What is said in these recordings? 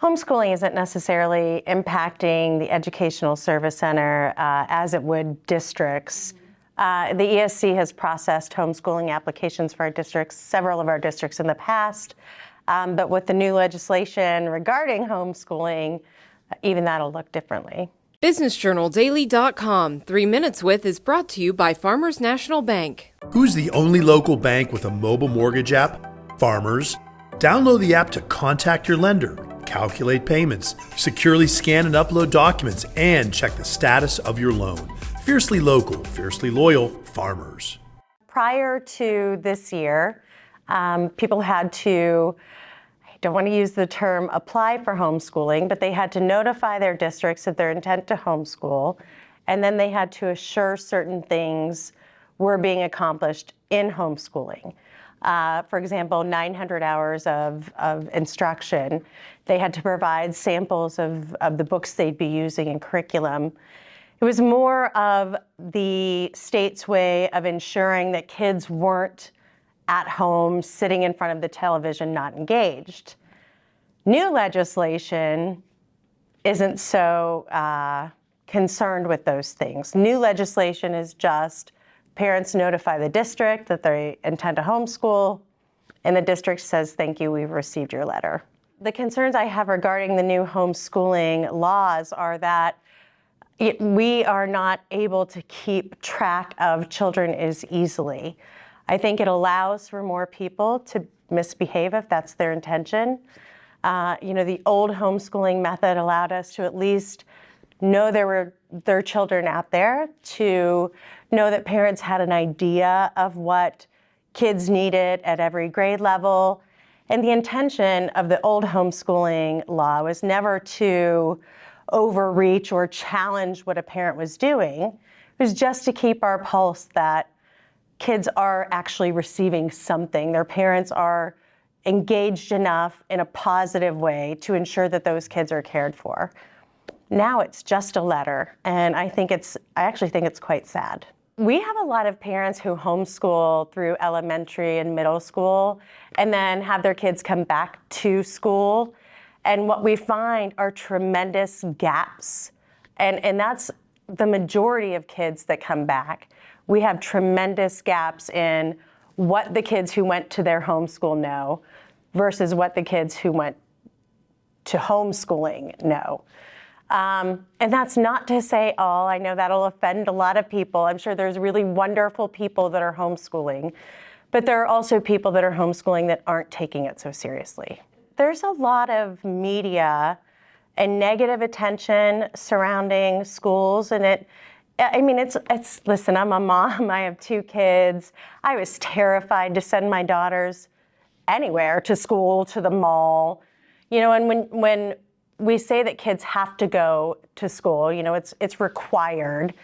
Homeschooling isn't necessarily impacting the Educational Service Center as it would districts. The ESC has processed homeschooling applications for our districts, several of our districts in the past, but with the new legislation regarding homeschooling, even that'll look differently. BusinessJournalDaily.com 3 Minutes With is brought to you by Farmers National Bank. Who's the only local bank with a mobile mortgage app? Farmers. Download the app to contact your lender, calculate payments, securely scan and upload documents, and check the status of your loan. Fiercely local, fiercely loyal, Farmers. Prior to this year, people had to, I don't want to use the term apply for homeschooling, but they had to notify their districts of their intent to homeschool, and then they had to assure certain things were being accomplished in homeschooling. For example, 900 hours of instruction. They had to provide samples of the books they'd be using in curriculum. It was more of the state's way of ensuring that kids weren't at home sitting in front of the television not engaged. New legislation isn't so concerned with those things. New legislation is just parents notify the district that they intend to homeschool, and the district says, thank you, we've received your letter. The concerns I have regarding the new homeschooling laws are that we are not able to keep track of children as easily. I think it allows for more people to misbehave if that's their intention. The old homeschooling method allowed us to at least know there were children out there, to know that parents had an idea of what kids needed at every grade level. And the intention of the old homeschooling law was never to overreach or challenge what a parent was doing. It was just to keep our pulse that kids are actually receiving something. Their parents are engaged enough in a positive way to ensure that those kids are cared for. Now it's just a letter, and I actually think it's quite sad. We have a lot of parents who homeschool through elementary and middle school and then have their kids come back to school. And what we find are tremendous gaps. And that's the majority of kids that come back. We have tremendous gaps in what the kids who went to their homeschool know versus what the kids who went to homeschooling know. And that's not to say all. I know that'll offend a lot of people. I'm sure there's really wonderful people that are homeschooling, but there are also people that are homeschooling that aren't taking it so seriously. There's a lot of media and negative attention surrounding schools, and listen, I'm a mom, I have 2 kids. I was terrified to send my daughters anywhere, to school, to the mall. And when we say that kids have to go to school, it's required.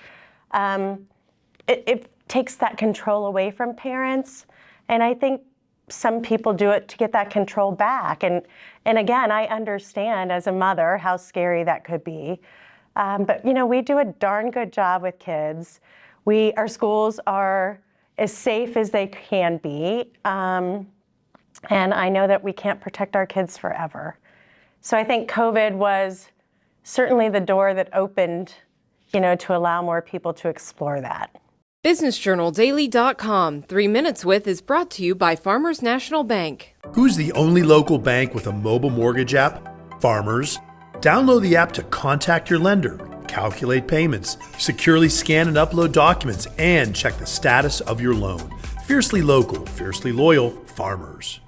It takes that control away from parents, and I think some people do it to get that control back. And again, I understand as a mother how scary that could be. But we do a darn good job with kids. Our schools are as safe as they can be. And I know that we can't protect our kids forever. So I think COVID was certainly the door that opened, to allow more people to explore that. BusinessJournalDaily.com 3 Minutes With is brought to you by Farmers National Bank. Who's the only local bank with a mobile mortgage app? Farmers. Download the app to contact your lender, calculate payments, securely scan and upload documents, and check the status of your loan. Fiercely local, fiercely loyal, Farmers.